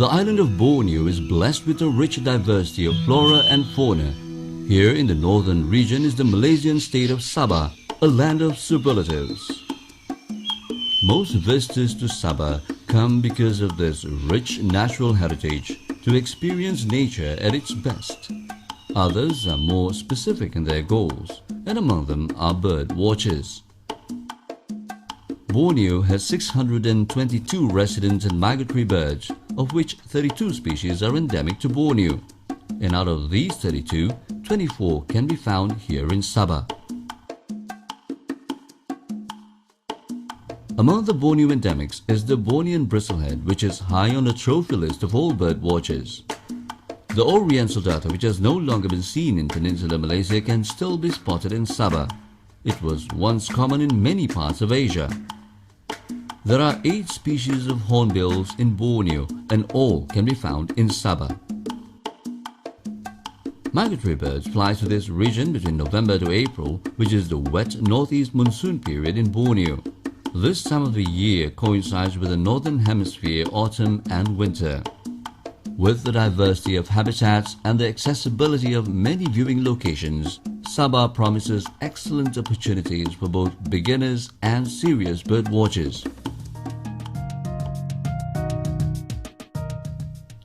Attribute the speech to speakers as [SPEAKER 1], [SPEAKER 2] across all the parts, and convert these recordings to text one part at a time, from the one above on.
[SPEAKER 1] The island of Borneo is blessed with a rich diversity of flora and fauna. Here in the northern region is the Malaysian state of Sabah, a land of superlatives. Most visitors to Sabah come because of this rich natural heritage to experience nature at its best. Others are more specific in their goals, and among them are bird watchers. Borneo has 622 resident and migratory birds, of which 32 species are endemic to Borneo. And out of these 32, 24 can be found here in Sabah. Among the Borneo endemics is the Bornean bristlehead, which is high on the trophy list of all bird watchers. The Oriental data, which has no longer been seen in Peninsular Malaysia, can still be spotted in Sabah. It was once common in many parts of Asia. There are 8 species of hornbills in Borneo, and all can be found in Sabah. Migratory birds fly to this region between November to April, which is the wet northeast monsoon period in Borneo. This time of the year coincides with the northern hemisphere autumn and winter. With the diversity of habitats and the accessibility of many viewing locations, Sabah promises excellent opportunities for both beginners and serious bird watchers.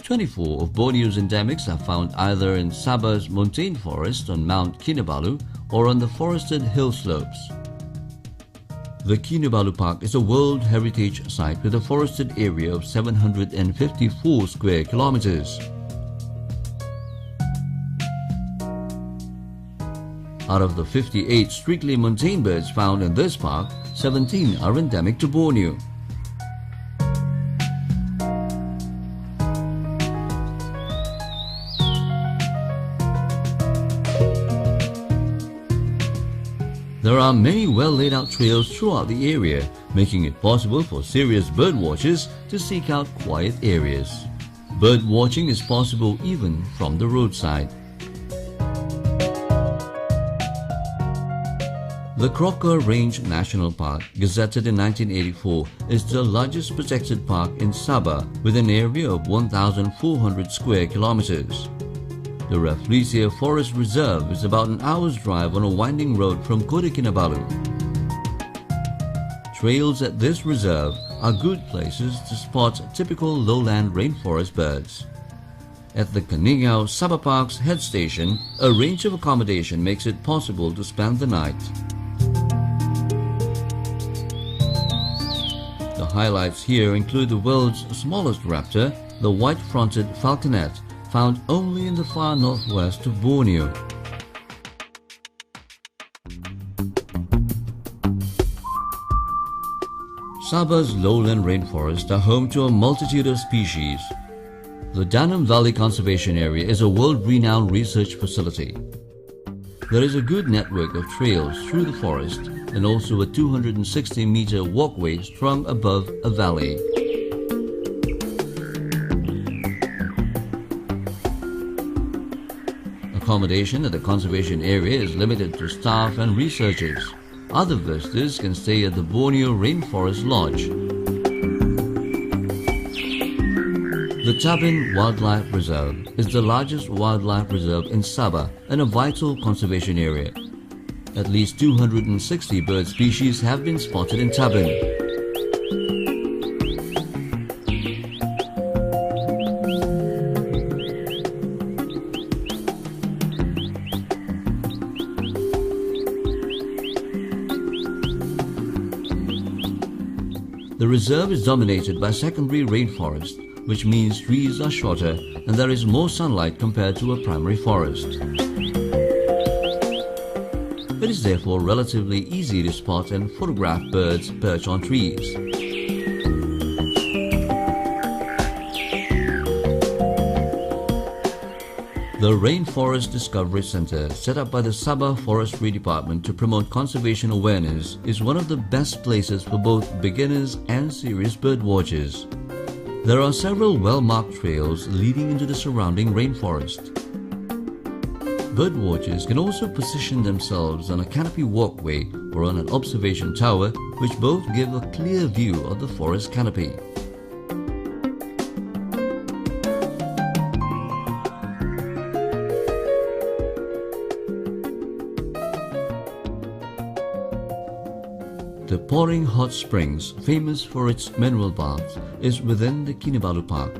[SPEAKER 1] 24 of Borneo's endemics are found either in Sabah's montane forest on Mount Kinabalu or on the forested hill slopes. The Kinabalu Park is a World Heritage Site with a forested area of 754 square kilometers. Out of the 58 strictly montane birds found in this park, 17 are endemic to Borneo. There are many well-laid-out trails throughout the area, making it possible for serious bird watchers to seek out quiet areas. Bird watching is possible even from the roadside. The Crocker Range National Park, gazetted in 1984, is the largest protected park in Sabah with an area of 1,400 square kilometers. The Rafflesia Forest Reserve is about an hour's drive on a winding road from Kota Kinabalu. Trails at this reserve are good places to spot typical lowland rainforest birds. At the Keningau Sabah Park's head station, a range of accommodation makes it possible to spend the night. The highlights here include the world's smallest raptor, the white-fronted falconet, found only in the far northwest of Borneo. Sabah's lowland rainforests are home to a multitude of species. The Danam Valley Conservation Area is a world-renowned research facility. There is a good network of trails through the forest and also a 260-meter walkway strung above a valley. Accommodation at the conservation area is limited to staff and researchers. Other visitors can stay at the Borneo Rainforest Lodge. The Tabin Wildlife Reserve is the largest wildlife reserve in Sabah and a vital conservation area. At least 260 bird species have been spotted in Tabin. The reserve is dominated by secondary rainforest, which means trees are shorter and there is more sunlight compared to a primary forest. It is therefore relatively easy to spot and photograph birds perched on trees. The Rainforest Discovery Center, set up by the Sabah Forestry Department to promote conservation awareness, is one of the best places for both beginners and serious bird watchers. There are several well-marked trails leading into the surrounding rainforest. Bird watchers can also position themselves on a canopy walkway or on an observation tower, which both give a clear view of the forest canopy. Pouring Hot Springs, famous for its mineral baths, is within the Kinabalu Park.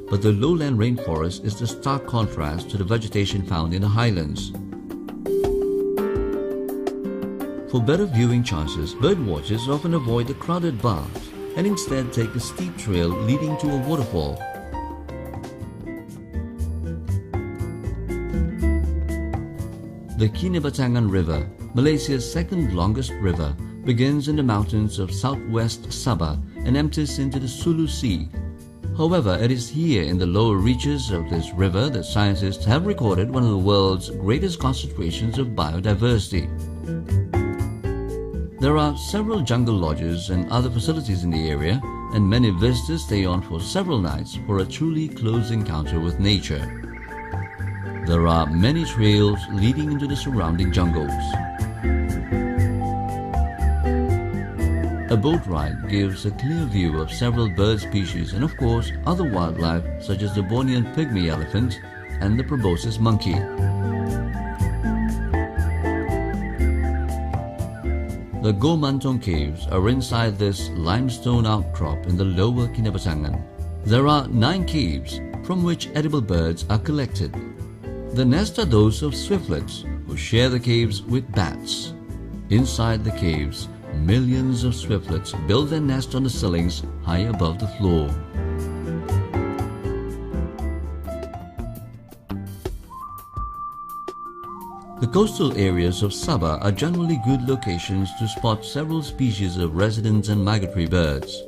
[SPEAKER 1] But the lowland rainforest is the stark contrast to the vegetation found in the highlands. For better viewing chances, birdwatchers often avoid the crowded baths and instead take a steep trail leading to a waterfall. The Kinabatangan River, Malaysia's second longest river, begins in the mountains of southwest Sabah and empties into the Sulu Sea. However, it is here in the lower reaches of this river that scientists have recorded one of the world's greatest concentrations of biodiversity. There are several jungle lodges and other facilities in the area, and many visitors stay on for several nights for a truly close encounter with nature. There are many trails leading into the surrounding jungles. A boat ride gives a clear view of several bird species and of course other wildlife such as the Bornean pygmy elephant and the proboscis monkey. The Gomantong caves are inside this limestone outcrop in the lower Kinabatangan. There are 9 caves from which edible birds are collected. The nests are those of swiftlets who share the caves with bats. Inside the caves, millions of swiftlets build their nest on the ceilings high above the floor. The coastal areas of Sabah are generally good locations to spot several species of resident and migratory birds.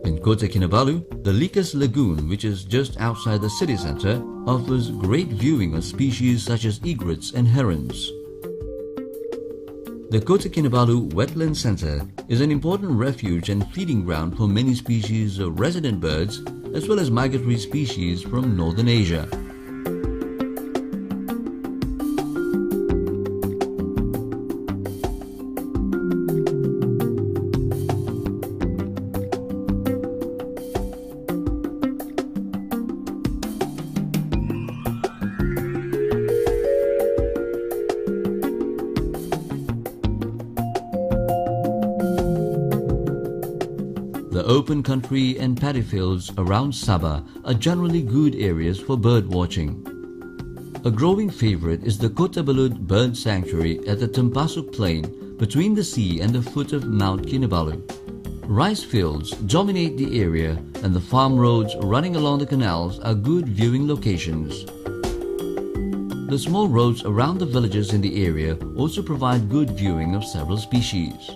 [SPEAKER 1] In Kota Kinabalu, the Likas Lagoon, which is just outside the city center, offers great viewing of species such as egrets and herons. The Kota Kinabalu Wetland Center is an important refuge and feeding ground for many species of resident birds as well as migratory species from northern Asia. The open country and paddy fields around Sabah are generally good areas for bird watching. A growing favorite is the Kota Belud Bird Sanctuary at the Tempasuk Plain between the sea and the foot of Mount Kinabalu. Rice fields dominate the area and the farm roads running along the canals are good viewing locations. The small roads around the villages in the area also provide good viewing of several species.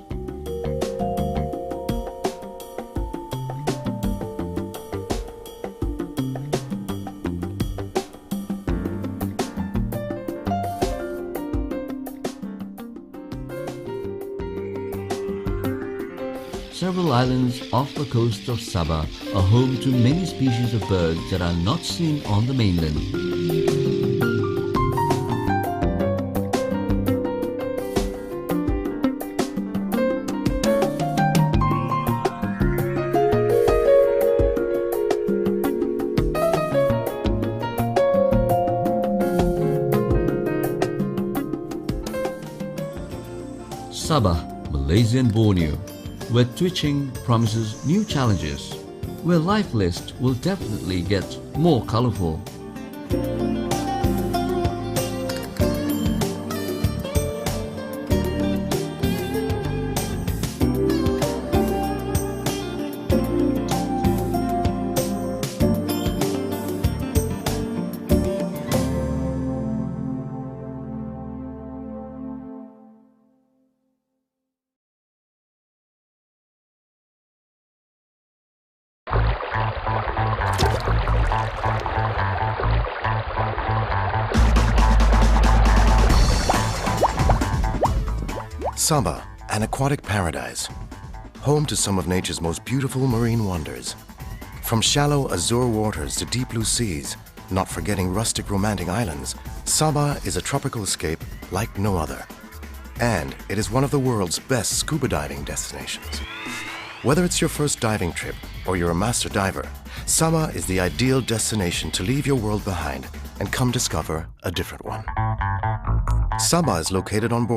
[SPEAKER 1] Several islands off the coast of Sabah are home to many species of birds that are not seen on the mainland. Sabah, Malaysian Borneo, where twitching promises new challenges, where life list will definitely get more colorful.
[SPEAKER 2] Sabah, an aquatic paradise, home to some of nature's most beautiful marine wonders. From shallow azure waters to deep blue seas, not forgetting rustic romantic islands, Sabah is a tropical escape like no other. And it is one of the world's best scuba diving destinations. Whether it's your first diving trip or you're a master diver, Sabah is the ideal destination to leave your world behind and come discover a different one. Sabah is located on Borneo.